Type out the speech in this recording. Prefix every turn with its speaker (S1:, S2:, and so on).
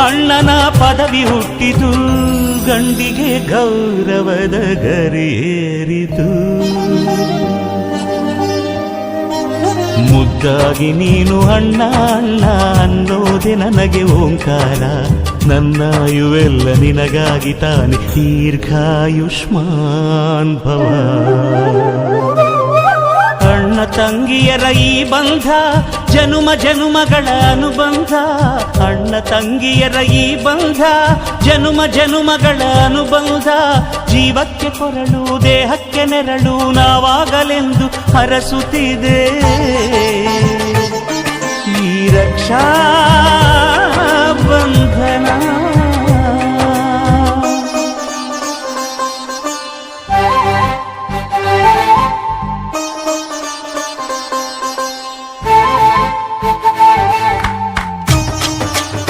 S1: ಅಣ್ಣನ ಪದವಿ ಹುಟ್ಟಿತು, ಗಂಡಿಗೆ ಗೌರವದ ಗರಿಯೇರಿತು. ಮುದ್ದಾಗಿ ನೀನು ಅಣ್ಣ ಅಣ್ಣ ಅನ್ನೋದೆ ನನಗೆ ಓಂಕಾರ. ನನ್ನಾಯುವೆಲ್ಲ ನಿನಗಾಗಿ ತಾನೆ, ದೀರ್ಘಾಯುಷ್ಮಾನ್ ಭವ. ಅಣ್ಣ ತಂಗಿಯರ ಈ ಬಂಧ ಜನುಮ ಜನುಮಗಳ ಅನುಬಂಧ. ಅಣ್ಣ ತಂಗಿಯರ ಈ ಬಂಧ ಜನುಮ ಜನುಮಗಳ ಅನುಬಂಧ. ಜೀವಕ್ಕೆ ಕೊರಳು ದೇಹಕ್ಕೆ ನೆರಳು ನಾವಾಗಲೆಂದು ಹರಸುತ್ತಿದೆ ಈ ರಕ್ಷಾ